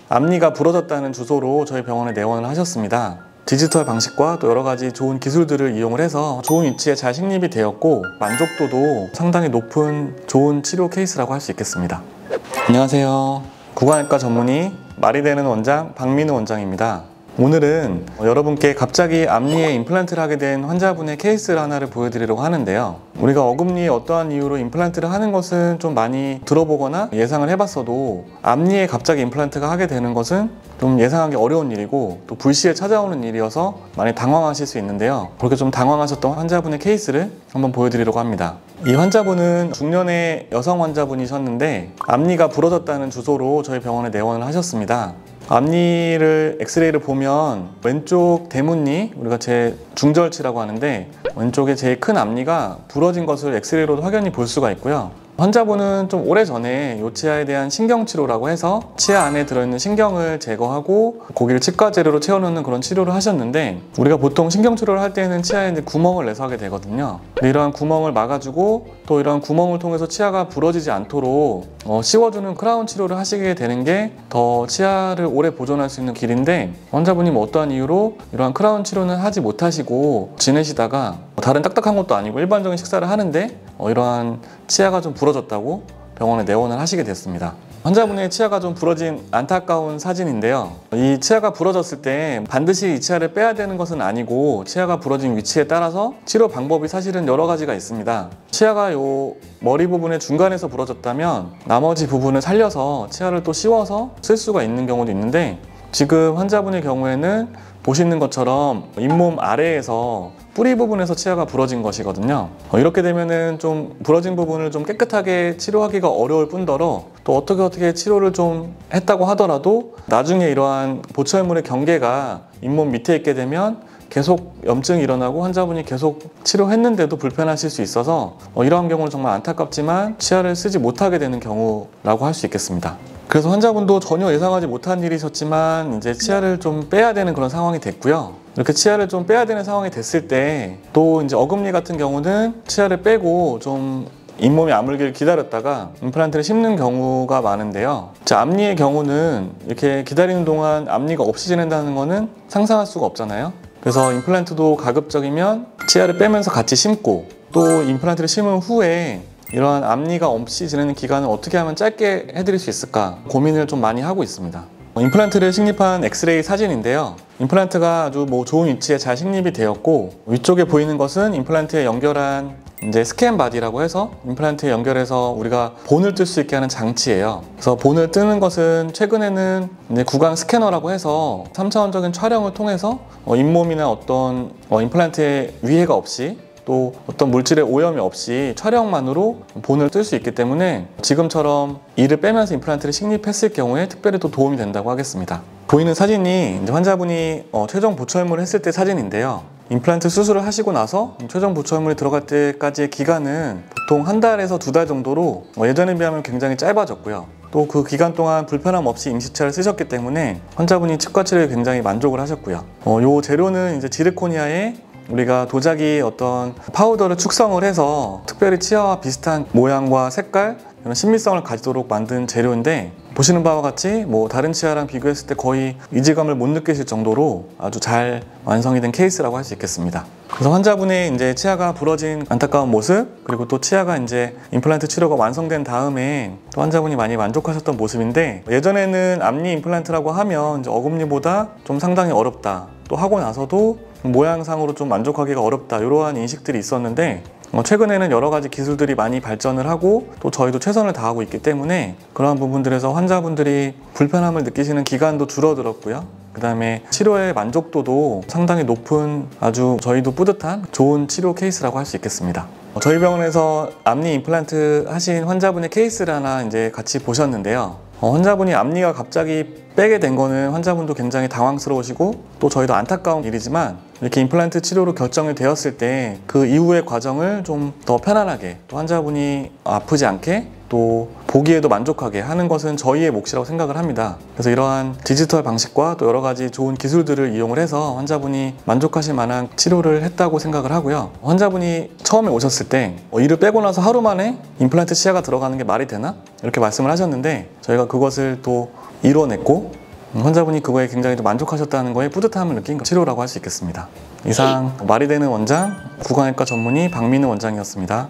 앞니가 부러졌다는 주소로 저희 병원에 내원을 하셨습니다. 디지털 방식과 또 여러 가지 좋은 기술들을 이용을 해서 좋은 위치에 잘 식립이 되었고 만족도도 상당히 높은 좋은 치료 케이스라고 할 수 있겠습니다. 안녕하세요. 구강외과 전문의 말이 되는 원장 박민우 원장입니다. 오늘은 여러분께 갑자기 앞니에 임플란트를 하게 된 환자분의 케이스를 하나를 보여드리려고 하는데요. 우리가 어금니에 어떠한 이유로 임플란트를 하는 것은 좀 많이 들어보거나 예상을 해봤어도 앞니에 갑자기 임플란트가 하게 되는 것은 좀 예상하기 어려운 일이고 또 불시에 찾아오는 일이어서 많이 당황하실 수 있는데요. 그렇게 좀 당황하셨던 환자분의 케이스를 한번 보여드리려고 합니다. 이 환자분은 중년의 여성 환자분이셨는데 앞니가 부러졌다는 주소로 저희 병원에 내원을 하셨습니다. 앞니를 엑스레이를 보면 왼쪽 대문니, 우리가 제 중절치라고 하는데 왼쪽에 제일 큰 앞니가 부러진 것을 엑스레이로도 확연히 볼 수가 있고요. 환자분은 좀 오래전에 요치아에 대한 신경치료라고 해서 치아 안에 들어있는 신경을 제거하고 거기를 치과 재료로 채워넣는 그런 치료를 하셨는데, 우리가 보통 신경치료를 할 때는 치아에 이제 구멍을 내서 하게 되거든요. 이러한 구멍을 막아주고 또 이러한 구멍을 통해서 치아가 부러지지 않도록 씌워주는 크라운 치료를 하시게 되는 게 더 치아를 오래 보존할 수 있는 길인데, 환자분이 어떠한 이유로 이러한 크라운 치료는 하지 못하시고 지내시다가 다른 딱딱한 것도 아니고 일반적인 식사를 하는데 이러한 치아가 좀 부러졌다고 병원에 내원을 하시게 됐습니다. 환자분의 치아가 좀 부러진 안타까운 사진인데요. 이 치아가 부러졌을 때 반드시 이 치아를 빼야 되는 것은 아니고 치아가 부러진 위치에 따라서 치료 방법이 사실은 여러 가지가 있습니다. 치아가 요 머리 부분의 중간에서 부러졌다면 나머지 부분을 살려서 치아를 또 씌워서 쓸 수가 있는 경우도 있는데, 지금 환자분의 경우에는 보시는 것처럼 잇몸 아래에서 뿌리 부분에서 치아가 부러진 것이거든요. 이렇게 되면은 좀 부러진 부분을 좀 깨끗하게 치료하기가 어려울 뿐더러 또 어떻게 치료를 좀 했다고 하더라도 나중에 이러한 보철물의 경계가 잇몸 밑에 있게 되면 계속 염증이 일어나고 환자분이 계속 치료했는데도 불편하실 수 있어서 이러한 경우는 정말 안타깝지만 치아를 쓰지 못하게 되는 경우라고 할 수 있겠습니다. 그래서 환자분도 전혀 예상하지 못한 일이셨지만 이제 치아를 좀 빼야 되는 그런 상황이 됐고요. 이렇게 치아를 좀 빼야 되는 상황이 됐을 때 또 이제 어금니 같은 경우는 치아를 빼고 좀 잇몸이 아물기를 기다렸다가 임플란트를 심는 경우가 많은데요. 앞니의 경우는 이렇게 기다리는 동안 앞니가 없이 지낸다는 거는 상상할 수가 없잖아요. 그래서 임플란트도 가급적이면 치아를 빼면서 같이 심고 또 임플란트를 심은 후에 이러한 앞니가 없이 지내는 기간을 어떻게 하면 짧게 해드릴 수 있을까 고민을 좀 많이 하고 있습니다. 임플란트를 식립한 엑스레이 사진인데요. 임플란트가 아주 좋은 위치에 잘 식립이 되었고, 위쪽에 보이는 것은 임플란트에 연결한 이제 스캔 바디라고 해서 임플란트에 연결해서 우리가 본을 뜰 수 있게 하는 장치예요. 그래서 본을 뜨는 것은 최근에는 이제 구강 스캐너라고 해서 3차원적인 촬영을 통해서 잇몸이나 어떤 임플란트에 위해가 없이 또 어떤 물질의 오염이 없이 촬영만으로 본을 뜰 수 있기 때문에 지금처럼 이를 빼면서 임플란트를 식립했을 경우에 특별히 또 도움이 된다고 하겠습니다. 보이는 사진이 이제 환자분이 최종 보철물을 했을 때 사진인데요. 임플란트 수술을 하시고 나서 최종 보철물이 들어갈 때까지의 기간은 보통 1달에서 2달 정도로 예전에 비하면 굉장히 짧아졌고요. 또 그 기간 동안 불편함 없이 임시치아를 쓰셨기 때문에 환자분이 치과 치료에 굉장히 만족을 하셨고요. 요 재료는 이제 지르코니아에 우리가 도자기 어떤 파우더를 축성을 해서 특별히 치아와 비슷한 모양과 색깔, 이런 신미성을 가지도록 만든 재료인데, 보시는 바와 같이 다른 치아랑 비교했을 때 거의 이질감을 못 느끼실 정도로 아주 잘 완성이 된 케이스라고 할 수 있겠습니다. 그래서 환자분의 이제 치아가 부러진 안타까운 모습, 그리고 또 치아가 이제 임플란트 치료가 완성된 다음에 또 환자분이 많이 만족하셨던 모습인데, 예전에는 앞니 임플란트라고 하면 이제 어금니보다 좀 상당히 어렵다, 또 하고 나서도 모양상으로 좀 만족하기가 어렵다, 이러한 인식들이 있었는데 최근에는 여러 가지 기술들이 많이 발전을 하고 또 저희도 최선을 다하고 있기 때문에 그러한 부분들에서 환자분들이 불편함을 느끼시는 기간도 줄어들었고요. 그 다음에 치료의 만족도도 상당히 높은 아주 저희도 뿌듯한 좋은 치료 케이스라고 할 수 있겠습니다. 저희 병원에서 앞니 임플란트 하신 환자분의 케이스를 하나 이제 같이 보셨는데요. 환자분이 앞니가 갑자기 빼게 된 거는 환자분도 굉장히 당황스러우시고 또 저희도 안타까운 일이지만, 이렇게 임플란트 치료로 결정이 되었을 때 그 이후의 과정을 좀 더 편안하게 또 환자분이 아프지 않게 또 보기에도 만족하게 하는 것은 저희의 몫이라고 생각을 합니다. 그래서 이러한 디지털 방식과 또 여러 가지 좋은 기술들을 이용을 해서 환자분이 만족하실 만한 치료를 했다고 생각을 하고요. 환자분이 처음에 오셨을 때 이를 빼고 나서 하루 만에 임플란트 치아가 들어가는 게 말이 되나? 이렇게 말씀을 하셨는데, 저희가 그것을 또 이뤄냈고 환자분이 그거에 굉장히 좀 만족하셨다는 거에 뿌듯함을 느낀 치료라고 할 수 있겠습니다. 이상 말이 되는 원장, 구강외과 전문의 박민우 원장이었습니다.